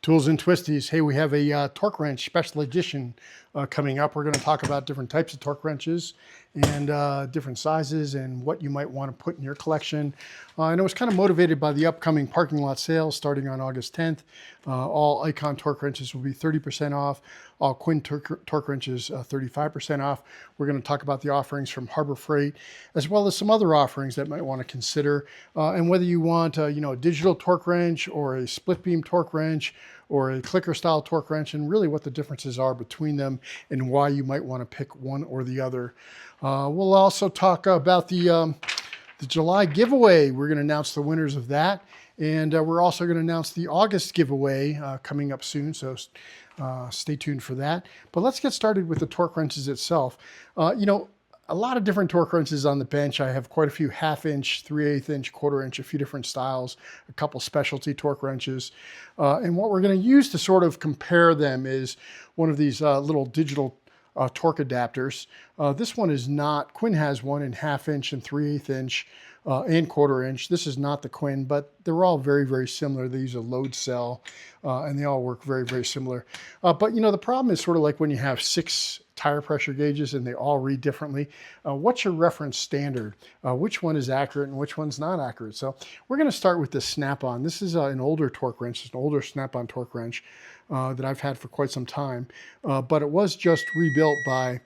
Tools and Twisties. Hey, we have a torque wrench special edition coming up. We're going to talk about different types of torque wrenches and different sizes and what you might want to put in your collection. And it was kind of motivated by the upcoming parking lot sale starting on August 10th. All Icon torque wrenches will be 30% off. All Quinn torque wrenches 35% off. We're going to talk about the offerings from Harbor Freight, as well as some other offerings that you might want to consider. And whether you want a digital torque wrench or a split beam torque wrench or a clicker style torque wrench, and really what the differences are between them and why you might want to pick one or the other. We'll also talk about the July giveaway. We're going to announce the winners of that. And we're also going to announce the August giveaway coming up soon. So stay tuned for that. But let's get started with the torque wrenches itself. A lot of different torque wrenches on the bench. I have quite a few 1/2 inch, 3/8 inch, 1/4 inch, a few different styles, a couple specialty torque wrenches. And what we're going to use to sort of compare them is one of these little digital torque adapters. This one is not, Quinn has one in 1/2 inch and 3/8 inch and 1/4 inch. This is not the Quinn, but they're all very, very similar. They use a load cell and they all work very, very similar. But the problem is sort of like when you have 6 tire pressure gauges and they all read differently. What's your reference standard? Which one is accurate and which one's not accurate? So we're going to start with the Snap-on. This is an older torque wrench. It's an older Snap-on torque wrench that I've had for quite some time, but it was just rebuilt by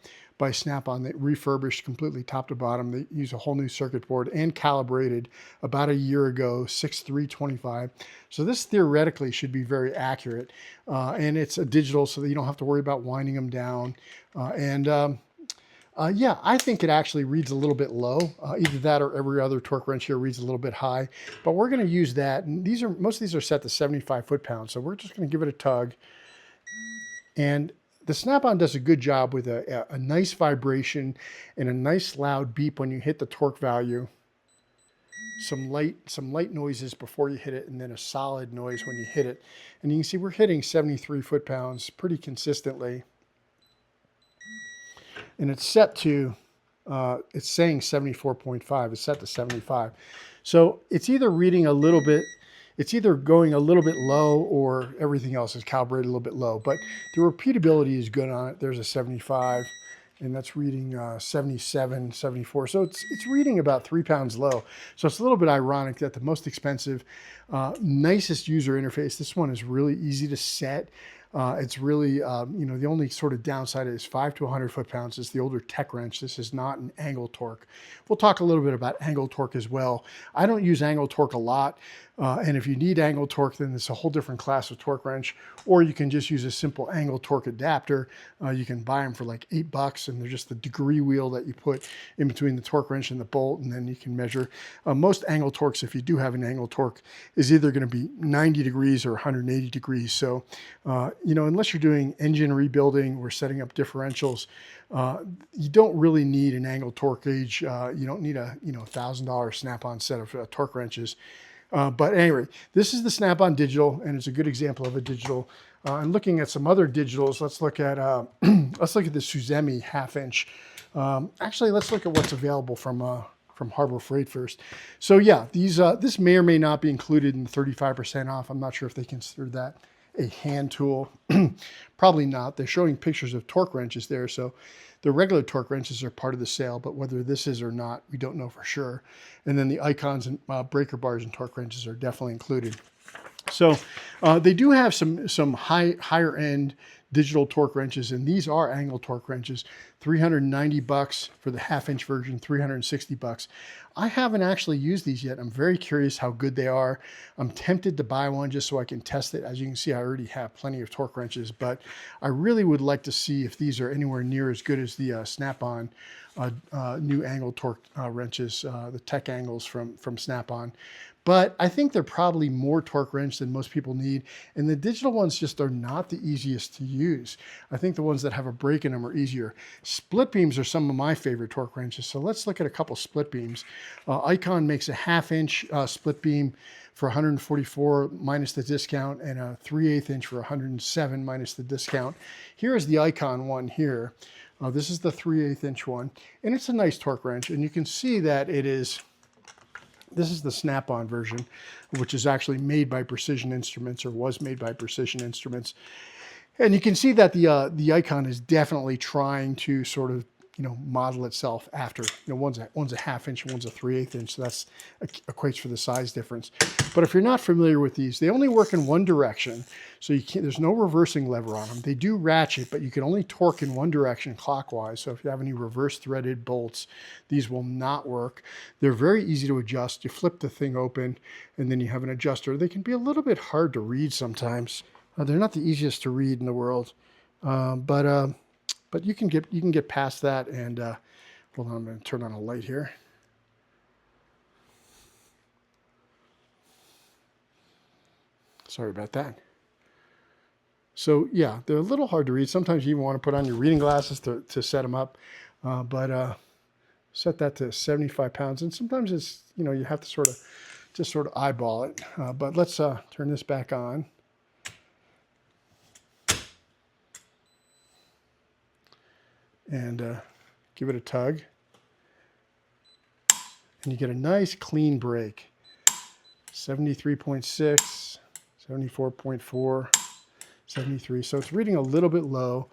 Snap-on. They refurbished completely top to bottom. They use a whole new circuit board and calibrated about a year ago, 6.325. So this theoretically should be very accurate. And it's a digital, so that you don't have to worry about winding them down. Yeah, I think it actually reads a little bit low. Either that or every other torque wrench here reads a little bit high. But we're going to use that. And most of these are set to 75 foot-pounds. So we're just going to give it a tug. And the Snap-on does a good job with a nice vibration and a nice loud beep when you hit the torque value. Some light noises before you hit it, and then a solid noise when you hit it. And you can see we're hitting 73 foot-pounds pretty consistently. And it's set to, it's saying 74.5. It's set to 75. So it's either reading a little bit, it's either going a little bit low or everything else is calibrated a little bit low. But the repeatability is good on it. There's a 75, and that's reading 77, 74. So it's reading about 3 pounds low. So it's a little bit ironic that the most expensive, nicest user interface, this one is really easy to set. It's really, the only sort of downside is 5 to 100 foot-pounds. It's the older tech wrench. This is not an angle torque. We'll talk a little bit about angle torque as well. I don't use angle torque a lot. And if you need angle torque, then it's a whole different class of torque wrench. Or you can just use a simple angle torque adapter. You can buy them for like $8, and they're just the degree wheel that you put in between the torque wrench and the bolt, and then you can measure. Most angle torques, if you do have an angle torque, is either going to be 90 degrees or 180 degrees. So, unless you're doing engine rebuilding or setting up differentials, you don't really need an angle torque gauge. You don't need a $1,000 Snap-on set of torque wrenches. But anyway, this is the Snap-on digital, and it's a good example of a digital. And looking at some other digitals, let's look at the Suzemi 1/2 inch. Actually, let's look at what's available from Harbor Freight first. So yeah, this may or may not be included in the 35% off. I'm not sure if they consider that a hand tool. Probably not. They're showing pictures of torque wrenches there, so the regular torque wrenches are part of the sale, but whether this is or not, we don't know for sure. And then the icons and breaker bars and torque wrenches are definitely included. So they do have some higher end digital torque wrenches, and these are angle torque wrenches. $390 for the 1/2 inch version, $360. I haven't actually used these yet. I'm very curious how good they are. I'm tempted to buy one just so I can test it. As you can see, I already have plenty of torque wrenches, but I really would like to see if these are anywhere near as good as the Snap-on new angle torque wrenches, the Tech Angles from Snap-on. But I think they're probably more torque wrench than most people need. And the digital ones just are not the easiest to use. I think the ones that have a break in them are easier. Split beams are some of my favorite torque wrenches. So let's look at a couple split beams. Icon makes a 1/2 inch split beam for $144 minus the discount, and a 3/8 inch for $107 minus the discount. Here is the Icon one here. This is the 3/8 inch one, and it's a nice torque wrench. And you can see that it is This is the Snap-on version, which is actually made by Precision Instruments, or was made by Precision Instruments. And you can see that the icon is definitely trying to sort of, model itself after. One's a 1/2 inch and one's a 3/8 inch, so that's equates for the size difference. But if you're not familiar with these, they only work in one direction, so you can't. There's no reversing lever on them. They do ratchet, but you can only torque in one direction clockwise. So if you have any reverse threaded bolts, these will not work. They're very easy to adjust. You flip the thing open, and then you have an adjuster. They can be a little bit hard to read sometimes. They're not the easiest to read in the world, but you can get past that. And hold on, I'm going to turn on a light here. Sorry about that. So yeah, they're a little hard to read. Sometimes you even want to put on your reading glasses to set them up, but set that to 75 pounds. And sometimes it's, you have to just sort of eyeball it. But let's turn this back on. And give it a tug, and you get a nice clean break. 73.6, 74.4, 73. So it's reading a little bit low,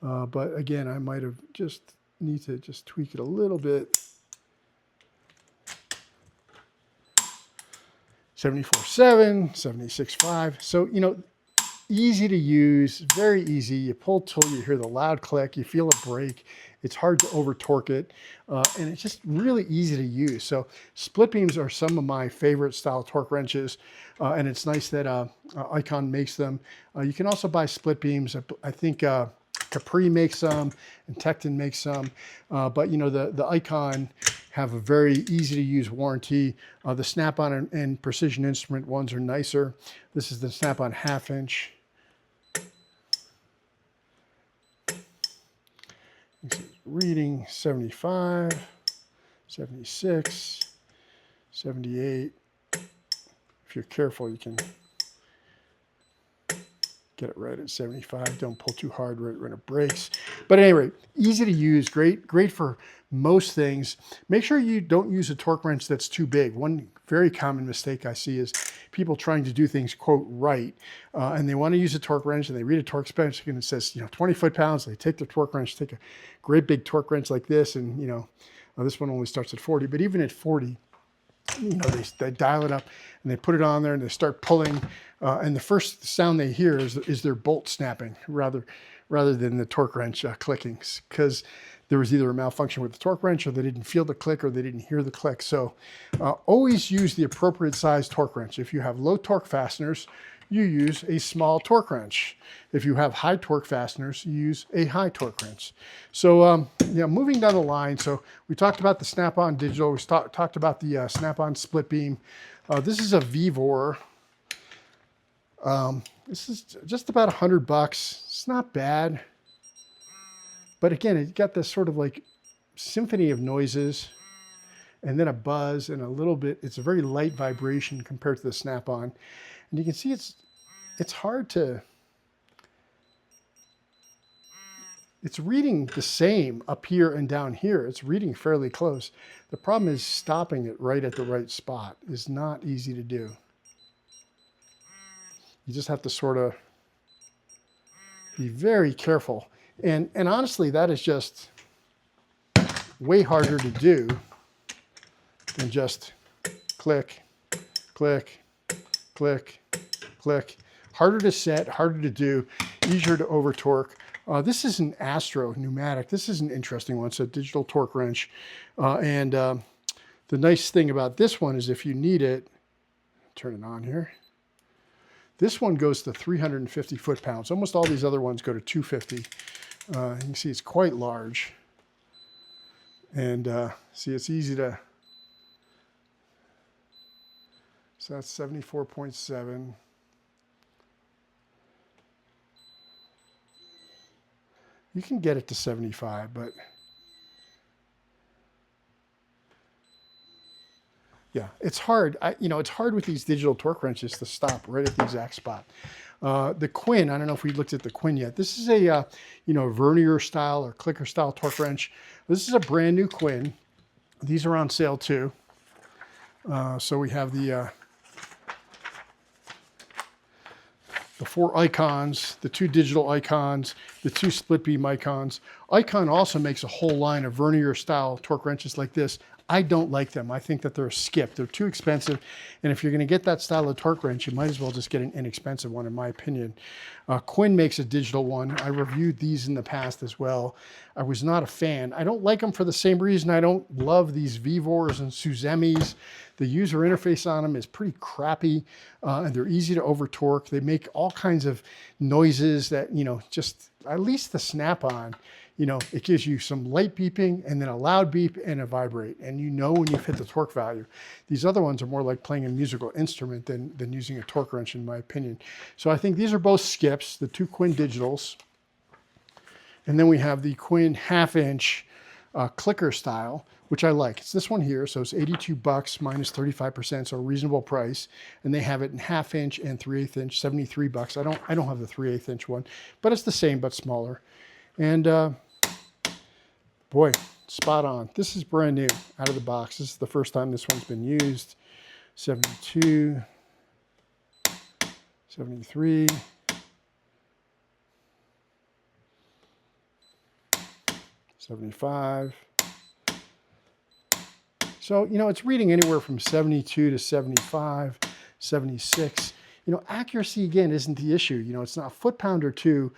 but again, I might have need to tweak it a little bit. 74.7, 76.5. So, easy to use, very easy. You pull tool, you hear the loud click, you feel a break. It's hard to over torque it, and it's just really easy to use. So split beams are some of my favorite style torque wrenches, and it's nice that Icon makes them. You can also buy split beams. I think Capri makes some, and Tecton makes some, but the Icon have a very easy to use warranty. The Snap-on and Precision Instrument ones are nicer. This is the Snap-on 1/2 inch. Reading 75, 76, 78. If you're careful, you can get it right at 75. Don't pull too hard right when it breaks. But at any rate, easy to use, great for most things. Make sure you don't use a torque wrench that's too big. One very common mistake I see is people trying to do things, quote, right, and they want to use a torque wrench, and they read a torque spec and it says, 20 foot-pounds. They take the torque wrench, take a great big torque wrench like this, and this one only starts at 40, but even at 40, they dial it up and they put it on there and they start pulling, and the first sound they hear is their bolt snapping rather than the torque wrench clicking, because there was either a malfunction with the torque wrench, or they didn't feel the click, or they didn't hear the click. So always use the appropriate size torque wrench. If you have low torque fasteners, you use a small torque wrench. If you have high torque fasteners, you use a high torque wrench. So moving down the line, so we talked about the Snap-on digital, we talked about the Snap-on split beam. This is a Vevor. This is just about $100. It's not bad. But again, it got this sort of like symphony of noises, and then a buzz and a little bit. It's a very light vibration compared to the Snap-on. And you can see it's hard to, it's reading the same up here and down here. It's reading fairly close. The problem is stopping it right at the right spot is not easy to do. You just have to sort of be very careful. And honestly, that is just way harder to do than just click, click, click, click. Harder to set, harder to do, easier to over torque. This is an Astro pneumatic. This is an interesting one. It's a digital torque wrench. The nice thing about this one is if you need it, turn it on here. This one goes to 350 foot-pounds. Almost all these other ones go to 250. You can see it's quite large. And see, it's easy to, so that's 74.7. You can get it to 75, but yeah, it's hard. It's hard with these digital torque wrenches to stop right at the exact spot. The Quinn, I don't know if we looked at the Quinn yet. This is a, vernier style or clicker style torque wrench. This is a brand new Quinn. These are on sale too. So we have the 4 icons, the 2 digital icons, the 2 split beam icons. Icon also makes a whole line of vernier style torque wrenches like this. I don't like them. I think that they're a skip. They're too expensive. And if you're going to get that style of torque wrench, you might as well just get an inexpensive one, in my opinion. Quinn makes a digital one. I reviewed these in the past as well. I was not a fan. I don't like them for the same reason I don't love these Vevors and Suzemis. The user interface on them is pretty crappy, and they're easy to over torque. They make all kinds of noises that, just at least the Snap-on, it gives you some light beeping and then a loud beep and a vibrate. And when you've hit the torque value. These other ones are more like playing a musical instrument than using a torque wrench, in my opinion. So I think these are both skips, the 2 Quinn digitals. And then we have the Quinn 1/2-inch clicker style, which I like. It's this one here. So it's $82 minus 35%, so a reasonable price. And they have it in 1/2-inch and 3/8 inch, $73. I don't have the 3/8 inch one, but it's the same, but smaller. And boy, spot on. This is brand new out of the box. This is the first time this one's been used. 72, 73, 75. So, it's reading anywhere from 72 to 75, 76. Accuracy, again, isn't the issue. It's not a foot-pound or 2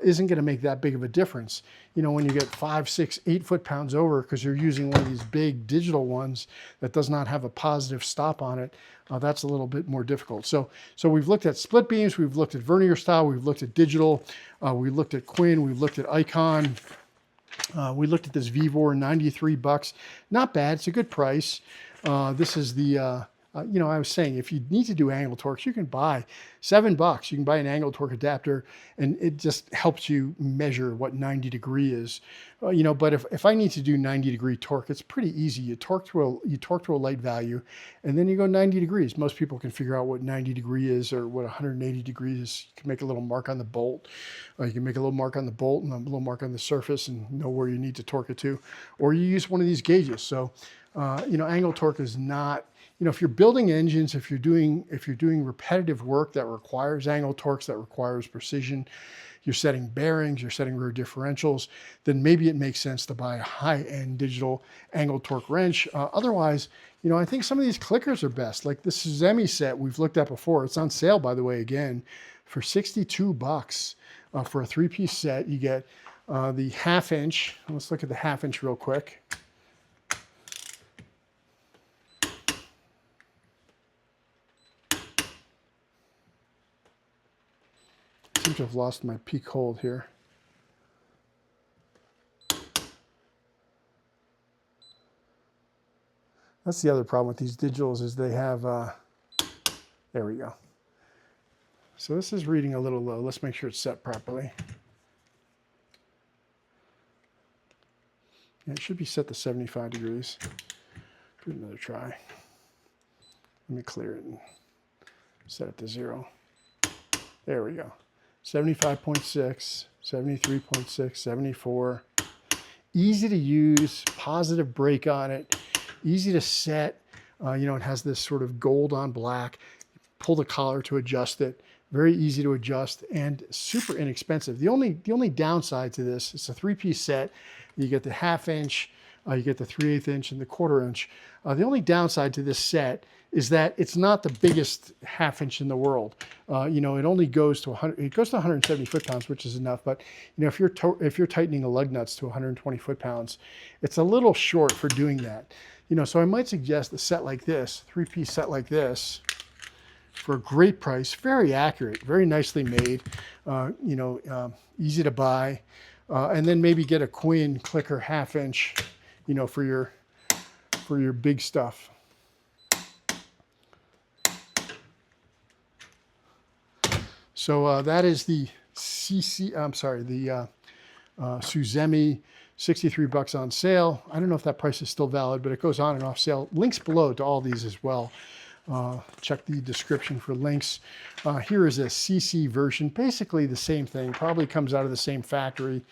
isn't going to make that big of a difference. When you get 5, 6, 8 foot-pounds over because you're using one of these big digital ones that does not have a positive stop on it, that's a little bit more difficult. So we've looked at split beams, we've looked at vernier style, we've looked at digital, we looked at Quinn, we've looked at Icon. We looked at this Vevor, $93. Not bad. It's a good price. This is the, I was saying, if you need to do angle torques, you can buy $7. You can buy an angle torque adapter, and it just helps you measure what 90 degree is. But if I need to do 90 degree torque, it's pretty easy. You torque to a light value, and then you go 90 degrees. Most people can figure out what 90 degree is or what 180 degrees is. You can make a little mark on the bolt. You can make a little mark on the bolt and a little mark on the surface and know where you need to torque it to. Or you use one of these gauges. So, angle torque is not, if you're building engines, if you're doing repetitive work that requires angle torques, that requires precision, you're setting bearings, you're setting rear differentials, then maybe it makes sense to buy a high-end digital angle torque wrench. Otherwise, I think some of these clickers are best. Like the Suzemi set we've looked at before. It's on sale, by the way, again, for $62 for a 3-piece set. You get the 1/2-inch. Let's look at the 1/2-inch real quick. I seem to have lost my peak hold here. That's the other problem with these digitals is they have, there we go. So this is reading a little low. Let's make sure it's set properly. Yeah, it should be set to 75 degrees. Give it another try. Let me clear it and set it to 0. There we go. 75.6, 73.6, 74. Easy to use, positive break on it, easy to set. It has this sort of gold on black. Pull the collar to adjust it. Very easy to adjust and super inexpensive. The only downside to this, it's a 3-piece set. You get the 1/2-inch, you get the 3/8 inch and the 1/4 inch. The only downside to this set is that it's not the biggest 1/2 inch in the world. It only goes to 170 foot-pounds, which is enough. But if you're tightening the lug nuts to 120 foot-pounds, it's a little short for doing that. So I might suggest a set like this, 3-piece set like this, for a great price, very accurate, very nicely made, easy to buy, and then maybe get a Quinn clicker 1/2-inch, for your big stuff. So that is the Suzemi, $63 on sale. I don't know if that price is still valid, but it goes on and off sale. Links below to all these as well. Check the description for links. Here is a CC version, basically the same thing, probably comes out of the same factory.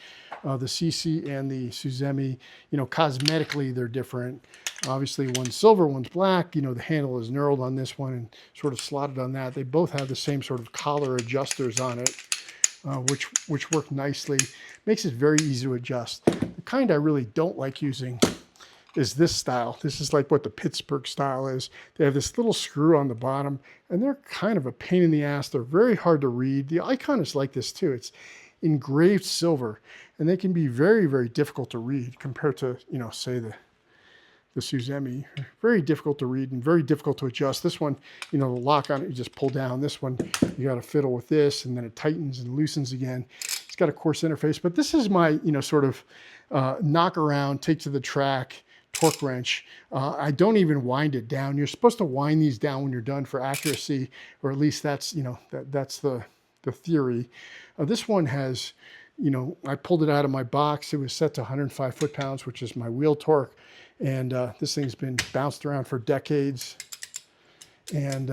The CC and the Suzemi, you know, cosmetically they're different. Obviously one's silver, one's black. You know, the handle is knurled on this one and sort of slotted on that. They both have the same sort of collar adjusters on it, which work nicely. Makes it very easy to adjust. The kind I really don't like using is this style. This is like what the Pittsburgh style is. They have this little screw on the bottom, and they're kind of a pain in the ass. They're very hard to read. The icon is like this too. It's engraved silver, and they can be very, very difficult to read compared to, you know, say the Suzemi. Very difficult to read and very difficult to adjust. This one, you know, the lock on it, you just pull down. This one, you got to fiddle with this, and then it tightens and loosens again. It's got a coarse interface, but this is my, you know, sort of knock around, take to the track torque wrench. I don't even wind it down. You're supposed to wind these down when you're done for accuracy, or at least that's, you know, that's the theory. This one has, you know, I pulled it out of my box. It was set to 105 foot-pounds, which is my wheel torque. And this thing's been bounced around for decades. And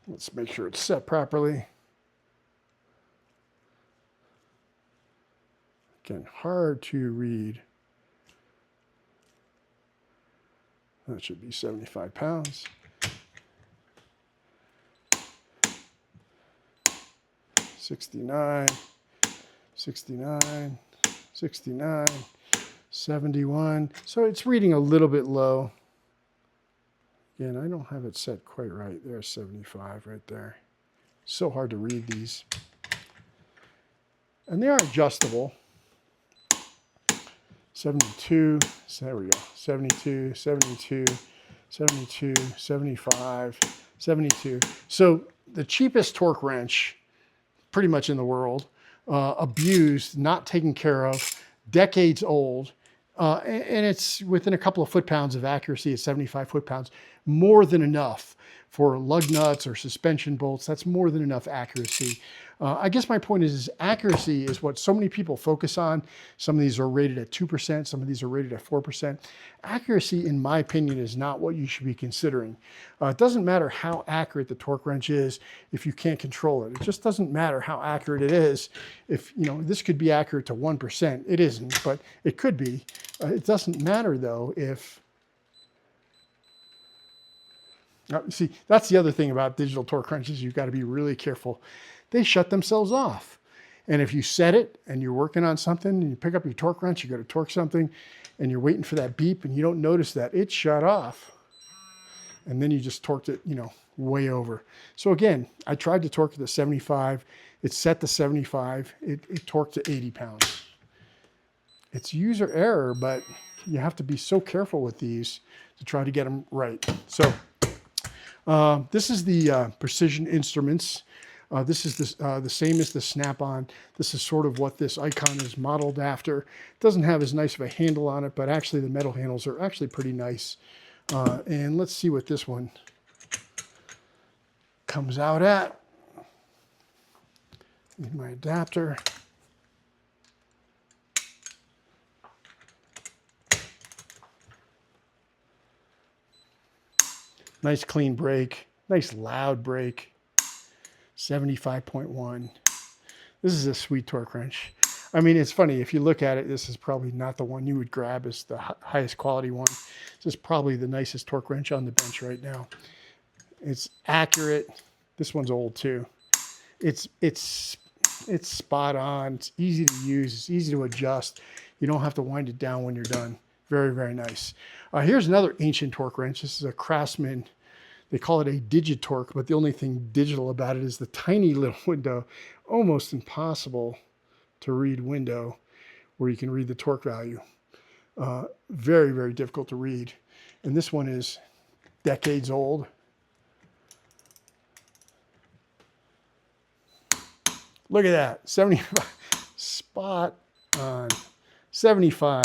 let's make sure it's set properly. Again, hard to read. That should be 75 pounds. $69, $69, $69, $71. So it's reading a little bit low. Again, I don't have it set quite right. There's 75 right there. So hard to read these. And they are adjustable. 72, so there we go, 72, 72, 72, 75, 72. So the cheapest torque wrench pretty much in the world, abused, not taken care of, decades old, and it's within a couple of foot-pounds of accuracy at 75 foot-pounds, more than enough for lug nuts or suspension bolts. That's more than enough accuracy. I guess my point is accuracy is what so many people focus on. Some of these are rated at 2%, some of these are rated at 4%. Accuracy, in my opinion, is not what you should be considering. It doesn't matter how accurate the torque wrench is if you can't control it. It just doesn't matter how accurate it is. If, you know, this could be accurate to 1%. It isn't, but it could be. It doesn't matter, though, if... see, that's the other thing about digital torque wrenches. You've got to be really careful. They shut themselves off. And if you set it and you're working on something and you pick up your torque wrench, you go to torque something and you're waiting for that beep and you don't notice that it shut off. And then you just torqued it, you know, way over. So again, I tried to torque it to 75. It's set to 75. It torqued to 80 pounds. It's user error, but you have to be so careful with these to try to get them right. So this is the Precision Instruments. This is the same as the Snap-on. This is sort of what this icon is modeled after. It doesn't have as nice of a handle on it, but actually the metal handles are actually pretty nice. And let's see what this one comes out at. Need my adapter. Nice clean brake, nice loud brake. 75.1. This is a sweet torque wrench. I mean, it's funny, if you look at it, this is probably not the one you would grab as the highest quality one. This is probably the nicest torque wrench on the bench right now. It's accurate. This one's old too. It's spot on. It's easy to use. It's easy to adjust. You don't have to wind it down when you're done. Very, very nice. Here's another ancient torque wrench. This is a Craftsman. They call it a Digitorque, but the only thing digital about it is the tiny little window, almost impossible to read window where you can read the torque value. Very, very difficult to read. And this one is decades old. Look at that, 75, spot on, 75,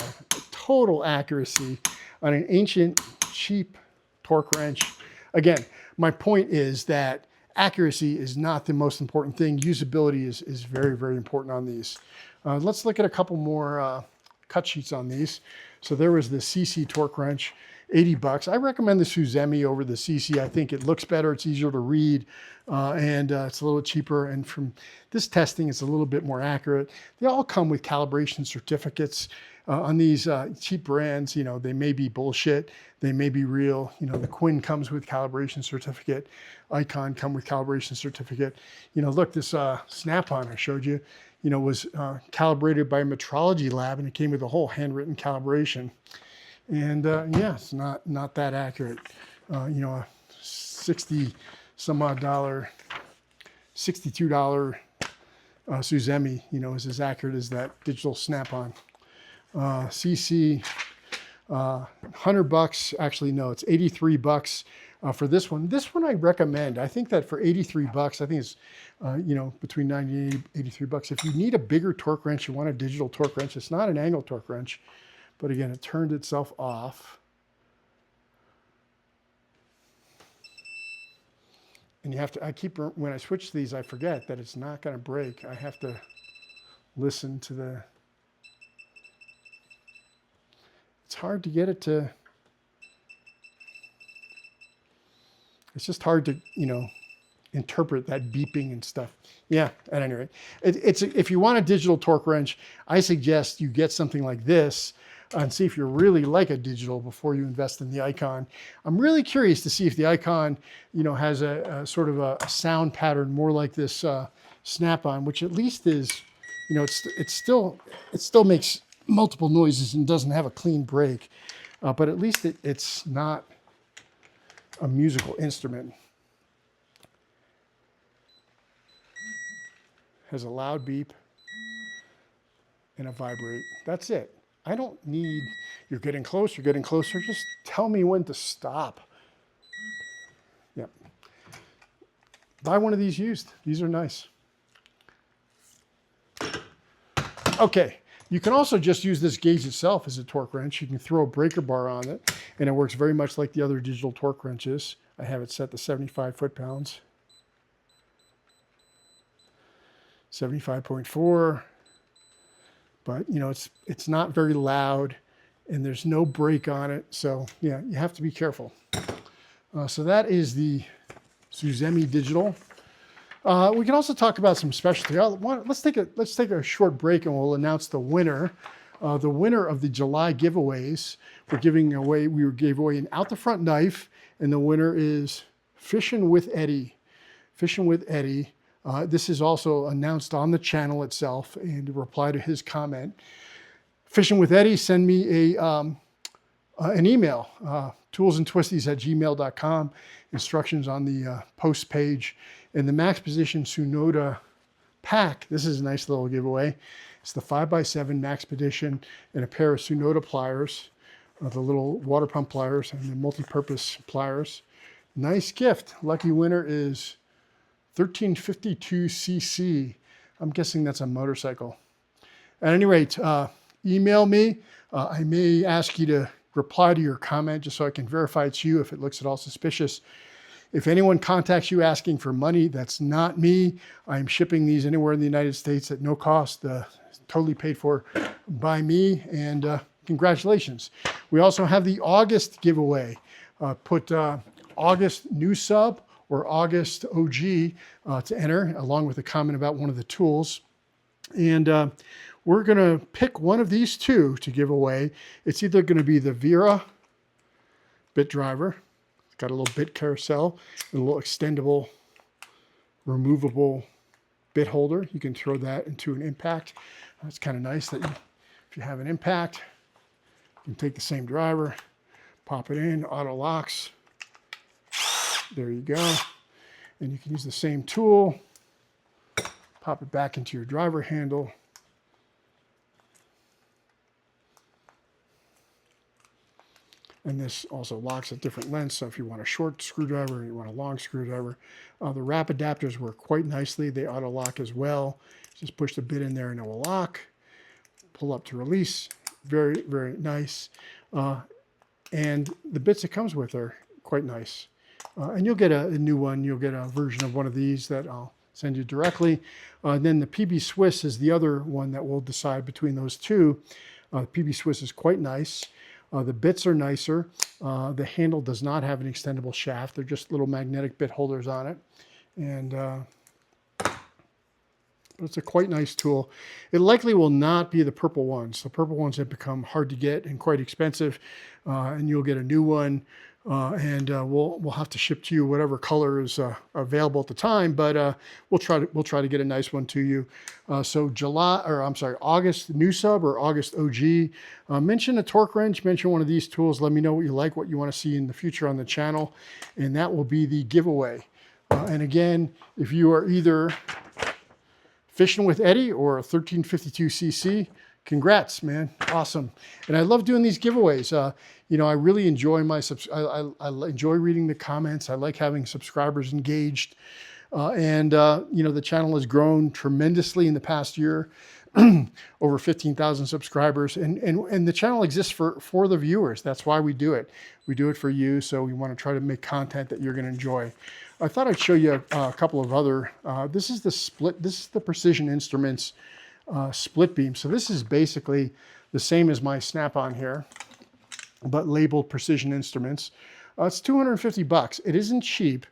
total accuracy on an ancient, cheap torque wrench. Again, my point is that accuracy is not the most important thing. Usability is very, very important on these. Let's look at a couple more cut sheets on these. So there was the CC torque wrench, $80. I recommend the Suzemi over the CC. I think it looks better, it's easier to read, and it's a little cheaper. And from this testing, it's a little bit more accurate. They all come with calibration certificates. On these cheap brands, you know, they may be bullshit, they may be real. You know, the Quinn comes with calibration certificate, Icon come with calibration certificate. You know, look, this Snap-on I showed you, you know, was calibrated by a metrology lab, and it came with a whole handwritten calibration. And yeah, it's not that accurate. You know, a $60 some odd, $62 Suzemi, you know, is as accurate as that digital Snap-on. CC, $100. Actually, no, it's $83 for this one. This one I recommend. I think that for $83, I think it's you know, between 90 and $83. If you need a bigger torque wrench, you want a digital torque wrench. It's not an angle torque wrench, but again, it turned itself off. And you have to, when I switch these, I forget that it's not going to break. I have to listen to the, it's hard to get it to, it's just hard to, you know, interpret that beeping and stuff. Yeah, at any rate, if you want a digital torque wrench, I suggest you get something like this and see if you really like a digital before you invest in the Icon. I'm really curious to see if the Icon, you know, has a sort of a sound pattern more like this Snap-on, which at least is, you know, it still makes multiple noises and doesn't have a clean break, but at least it's not a musical instrument. Has a loud beep and a vibrate. That's it. I don't need, you're getting closer, just tell me when to stop. Yep. Buy one of these used. These are nice. Okay. You can also just use this gauge itself as a torque wrench. You can throw a breaker bar on it, and it works very much like the other digital torque wrenches. I have it set to 75 foot-pounds. 75.4. But, you know, it's not very loud, and there's no brake on it. So, yeah, you have to be careful. So that is the Suzemi Digital. We can also talk about some specialty. Let's take a short break, and we'll announce the winner. The winner of the July giveaways. We gave away an out the front knife, and the winner is Fishing with Eddie. Fishing with Eddie. This is also announced on the channel itself, and to reply to his comment. Fishing with Eddie, send me an email, toolsandtwisties@gmail.com. Instructions on the post page. And the Max Position Sunoda pack. This is a nice little giveaway. It's the 5x7 Max Position and a pair of Sunoda pliers, the little water pump pliers and the multi-purpose pliers. Nice gift. Lucky winner is 1352cc. I'm guessing that's a motorcycle. At any rate, email me. I may ask you to reply to your comment just so I can verify it's you if it looks at all suspicious. If anyone contacts you asking for money, that's not me. I'm shipping these anywhere in the United States at no cost, totally paid for by me, and congratulations. We also have the August giveaway. Put August new sub or August OG to enter, along with a comment about one of the tools. And we're going to pick one of these two to give away. It's either going to be the Vera bit driver. It's got a little bit carousel and a little extendable, removable bit holder. You can throw that into an impact. It's kind of nice that if you have an impact, you can take the same driver, pop it in, auto locks. There you go. And you can use the same tool, pop it back into your driver handle. And this also locks at different lengths. So if you want a short screwdriver, you want a long screwdriver. The wrap adapters work quite nicely. They auto lock as well. Just push the bit in there and it will lock. Pull up to release. Very, very nice. And the bits it comes with are quite nice. And you'll get a new one. You'll get a version of one of these that I'll send you directly. Then the PB Swiss is the other one that we'll decide between those two. PB Swiss is quite nice. The bits are nicer. The handle does not have an extendable shaft. They're just little magnetic bit holders on it. And but it's a quite nice tool. It likely will not be the purple ones. The purple ones have become hard to get and quite expensive, and you'll get a new one, and we'll have to ship to you whatever color is available at the time. But we'll try to get a nice one to you. So August new sub or August OG. Mention a torque wrench. Mention one of these tools. Let me know what you like, what you want to see in the future on the channel, and that will be the giveaway. And again, if you are either fishing with Eddie or a 1352cc, congrats, man. Awesome. And I love doing these giveaways. You know, I really enjoy I enjoy reading the comments. I like having subscribers engaged. You know, the channel has grown tremendously in the past year, over 15,000 subscribers. And the channel exists for the viewers. That's why we do it. We do it for you. So we want to try to make content that you're going to enjoy. I thought I'd show you a couple of other, this is the Precision Instruments split beam. So this is basically the same as my Snap-on here, but labeled Precision Instruments. It's 250 bucks. It isn't cheap,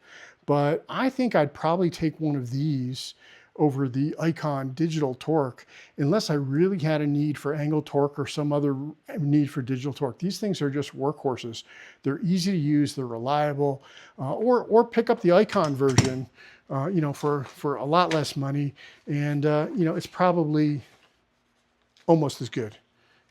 but I think I'd probably take one of these over the Icon digital torque, unless I really had a need for angle torque or some other need for digital torque. These things are just workhorses. They're easy to use, they're reliable, or pick up the Icon version, you know, for a lot less money. And, you know, it's probably almost as good.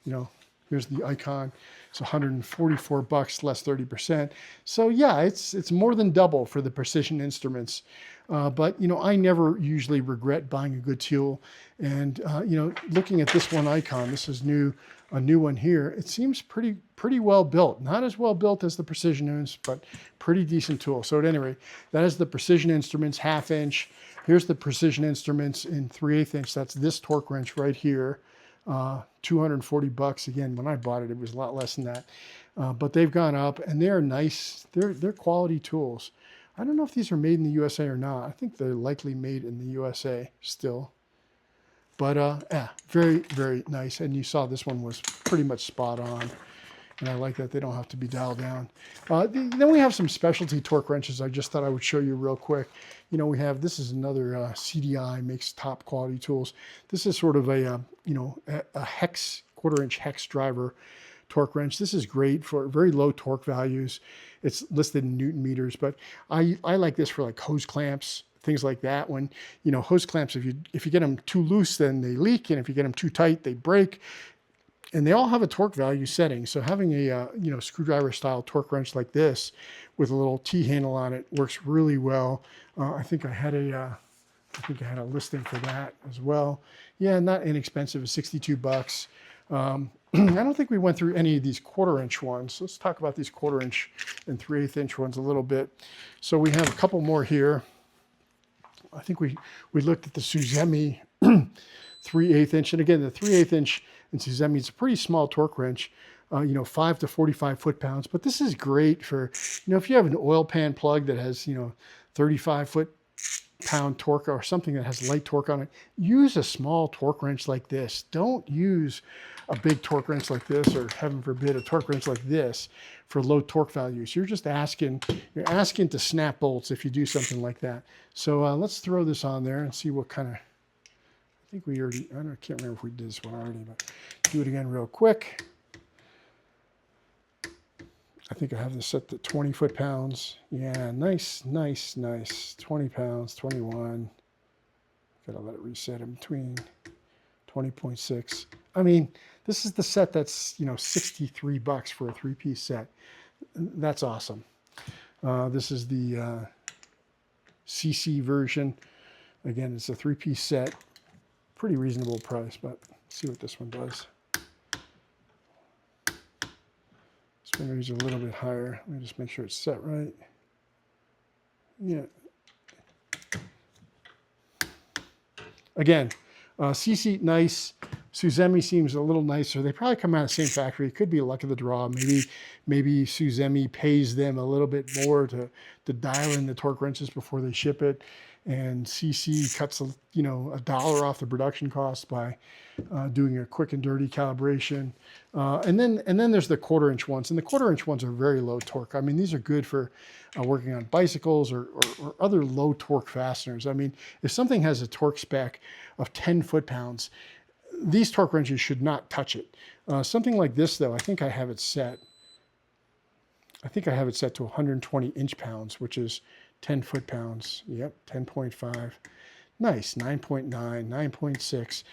You know, here's the Icon. It's 144 bucks less 30%. So yeah, it's more than double for the Precision Instruments. But you know, I never usually regret buying a good tool. And you know, looking at this one Icon, this is a new one here. It seems pretty well built. Not as well built as the Precision Instruments, but pretty decent tool. So at any rate, that is the Precision Instruments 1/2 inch. Here's the Precision Instruments in 3/8 inch. That's this torque wrench right here. 240 bucks. Again, when I bought it, it was a lot less than that. But they've gone up, and they're nice. They're quality tools. I don't know if these are made in the USA or not. I think they're likely made in the USA still. But yeah, very, very nice. And you saw this one was pretty much spot on. And I like that they don't have to be dialed down. Then we have some specialty torque wrenches I just thought I would show you real quick. You know, we have, this is another CDI, makes top quality tools. This is sort of a, you know, a hex, 1/4 inch hex driver torque wrench. This is great for very low torque values. It's listed in Newton meters, but I like this for like hose clamps, things like that. When, you know, hose clamps, if you get them too loose, then they leak. And if you get them too tight, they break. And they all have a torque value setting. So having a you know, screwdriver style torque wrench like this with a little T handle on it works really well. I think I had a listing for that as well. Yeah, not inexpensive, it's 62 bucks. I don't think we went through any of these 1/4 inch ones. Let's talk about these 1/4 inch and 3/8 inch ones a little bit. So we have a couple more here. I think we looked at the Suzemi 3/8 inch, and again, the 3/8 inch in Suzemi is a pretty small torque wrench, you know, 5 to 45 foot-pounds. But this is great for, you know, if you have an oil pan plug that has, you know, 35 foot-pound torque or something that has light torque on it, use a small torque wrench like this. Don't use a big torque wrench like this, or heaven forbid, a torque wrench like this for low torque values. You're just asking to snap bolts if you do something like that. So let's throw this on there and see what kind of, I think we already, I can't remember if we did this one already, but do it again real quick. I think I have this set to 20 foot-pounds. Yeah, nice, nice, nice. 20 pounds, 21. Gotta let it reset in between. 20.6. I mean, this is the set that's, you know, 63 bucks for a 3-piece set. That's awesome. This is the CC version. Again, it's a 3-piece set. Pretty reasonable price, but let's see what this one does. Spin rate's a little bit higher. Let me just make sure it's set right. Yeah. Again, CC, nice. Suzemi seems a little nicer. They probably come out of the same factory. It could be luck of the draw. Maybe Suzemi pays them a little bit more to dial in the torque wrenches before they ship it. and CC cuts $1 off the production cost by doing a quick and dirty calibration. And then there's the 1/4-inch ones, and the 1/4-inch ones are very low torque. I mean, these are good for working on bicycles or other low torque fasteners. I mean, if something has a torque spec of 10 foot-pounds, these torque wrenches should not touch it. Something like this, though, I think I have it set to 120 inch-pounds, which is 10 foot-pounds. Yep, 10.5. Nice, 9.9, 9.6.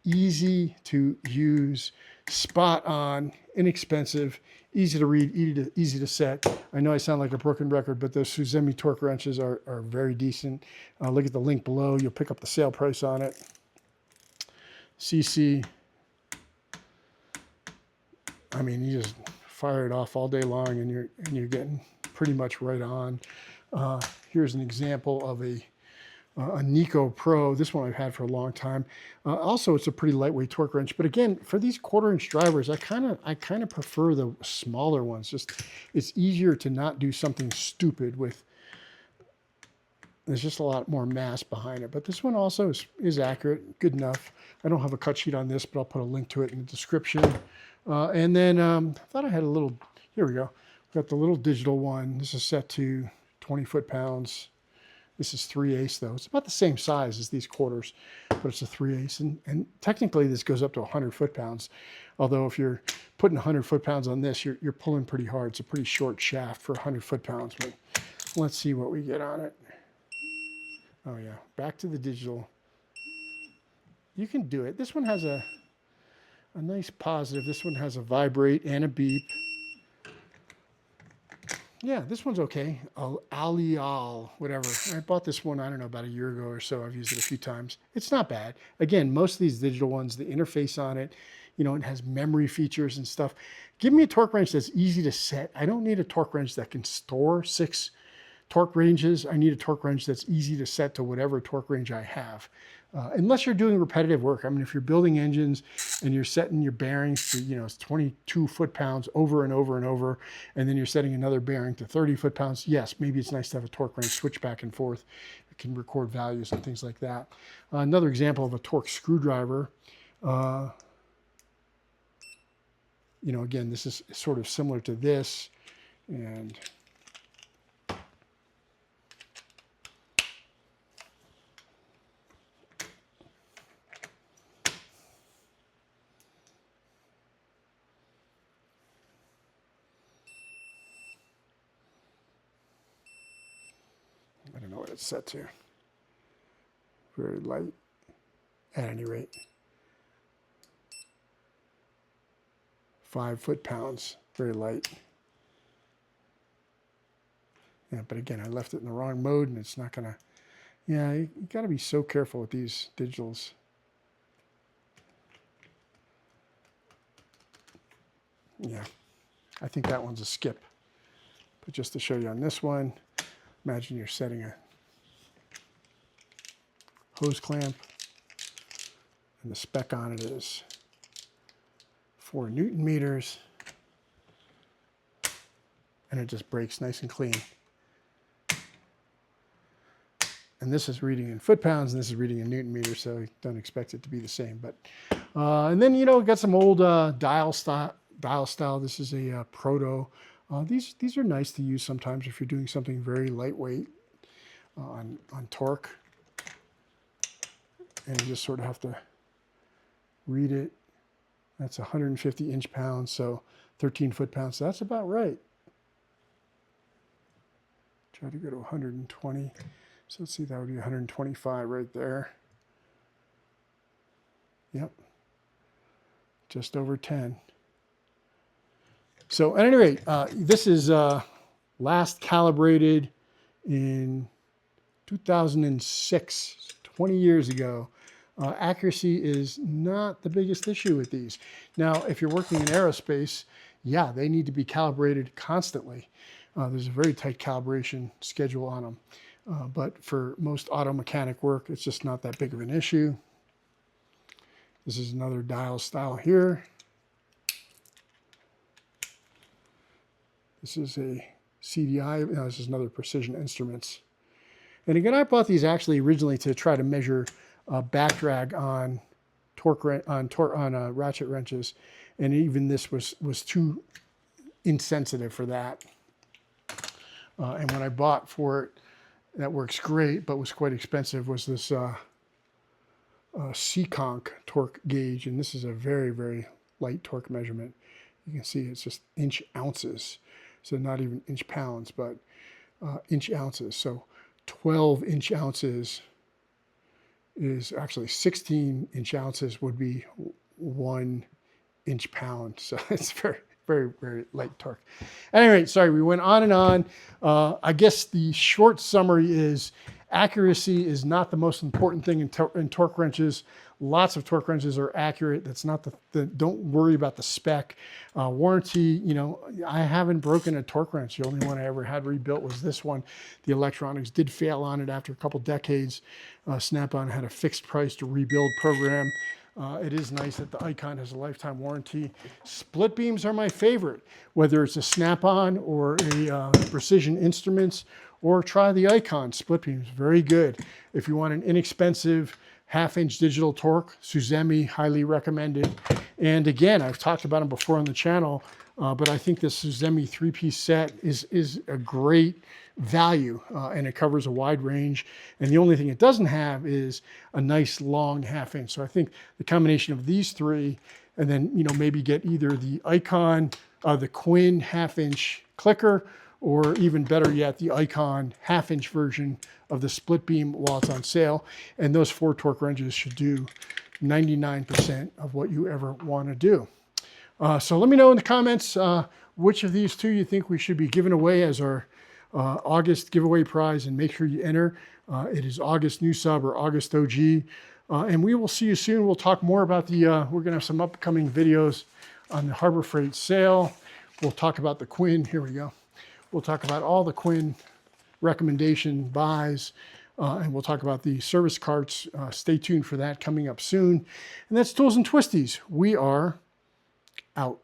Easy to use, spot on, inexpensive, easy to read, easy to set. I know I sound like a broken record, but those Suzemi torque wrenches are very decent. Look at the link below. You'll pick up the sale price on it. CC. I mean, you just fire it off all day long, and you're getting pretty much right on. Here's an example of a Nico Pro. This one I've had for a long time. Also, it's a pretty lightweight torque wrench. But again, for these 1/4-inch drivers, I kind of prefer the smaller ones. Just it's easier to not do something stupid with. There's just a lot more mass behind it. But this one also is accurate, good enough. I don't have a cut sheet on this, but I'll put a link to it in the description. And then I thought I had a little. Here we go. Got the little digital one. This is set to 20 foot-pounds. This is 3/8 though. It's about the same size as these quarters, but it's a 3/8. And technically this goes up to 100 foot-pounds. Although if you're putting 100 foot-pounds on this, you're pulling pretty hard. It's a pretty short shaft for 100 foot-pounds. But let's see what we get on it. Oh yeah, back to the digital. You can do it. This one has a nice positive. This one has a vibrate and a beep. Yeah, this one's okay. Alial, whatever. I bought this one, I don't know, about a year ago or so. I've used it a few times. It's not bad. Again, most of these digital ones, the interface on it, it has memory features and stuff. Give me a torque wrench that's easy to set. I don't need a torque wrench that can store 6 torque ranges. I need a torque wrench that's easy to set to whatever torque range I have. Unless you're doing repetitive work. I mean, if you're building engines and you're setting your bearings to, 22 foot-pounds over and over and over, and then you're setting another bearing to 30 foot-pounds, yes, maybe it's nice to have a torque wrench switch back and forth. It can record values and things like that. Another example of a torque screwdriver. Again, this is sort of similar to this. And I don't know what it's set to. Very light, at any rate. 5 foot-pounds, very light. Yeah, but again, I left it in the wrong mode, and it's not gonna. Yeah, you got to be so careful with these digitals. Yeah, I think that one's a skip. But just to show you on this one, imagine you're setting a hose clamp, and the spec on it is 4 Newton meters, and it just breaks nice and clean. And this is reading in foot-pounds, and this is reading in Newton meters, so you don't expect it to be the same. But and then we got some old dial style. This is a Proto. These are nice to use sometimes if you're doing something very lightweight on torque, and you just sort of have to read it. That's 150 inch-pounds, so 13 foot-pounds. So that's about right. Try to go to 120. So let's see, that would be 125 right there. Yep. Just over 10. So at any rate, this is last calibrated in 2006, 20 years ago. Accuracy is not the biggest issue with these. Now, if you're working in aerospace, yeah, they need to be calibrated constantly. There's a very tight calibration schedule on them. But for most auto mechanic work, it's just not that big of an issue. This is another dial style here. This is a CDI. No, this is another Precision Instruments. And again, I bought these actually originally to try to measure back drag on ratchet wrenches, and even this was too insensitive for that. And when I bought for it, that works great, but was quite expensive, was this Seekonk torque gauge, and this is a very, very light torque measurement. You can see it's just inch ounces, so not even inch pounds, but inch ounces. So 12 inch ounces is actually 16 inch ounces would be 1 inch pound. So it's very, very, very light torque. At any rate, sorry, we went on and on. I guess the short summary is accuracy is not the most important thing in torque wrenches. Lots of torque wrenches are accurate. That's not don't worry about the spec. Warranty, you know, I haven't broken a torque wrench. The only one I ever had rebuilt was this one. The electronics did fail on it after a couple decades. Snap-on had a fixed price to rebuild program. It is nice that the Icon has a lifetime warranty. Split beams are my favorite, whether it's a Snap-on or a Precision Instruments, or try the Icon split beams, very good. If you want an inexpensive half-inch digital torque, Suzemi, highly recommended. And again, I've talked about them before on the channel, but I think the Suzemi 3-piece set is a great value, and it covers a wide range. And the only thing it doesn't have is a nice long half-inch. So I think the combination of these three, and then, you know, maybe get either the Icon, the Quinn half-inch clicker, or even better yet, the Icon half-inch version of the split beam while it's on sale. And those 4 torque wrenches should do 99% of what you ever want to do. So let me know in the comments which of these two you think we should be giving away as our August giveaway prize, and make sure you enter. It is August new sub or August OG. And we will see you soon. We'll talk more about the, we're going to have some upcoming videos on the Harbor Freight sale. We'll talk about the Quinn. Here we go. We'll talk about all the Quinn recommendation buys, and we'll talk about the service carts. Stay tuned for that coming up soon. And that's Tools and Twisties. We are out.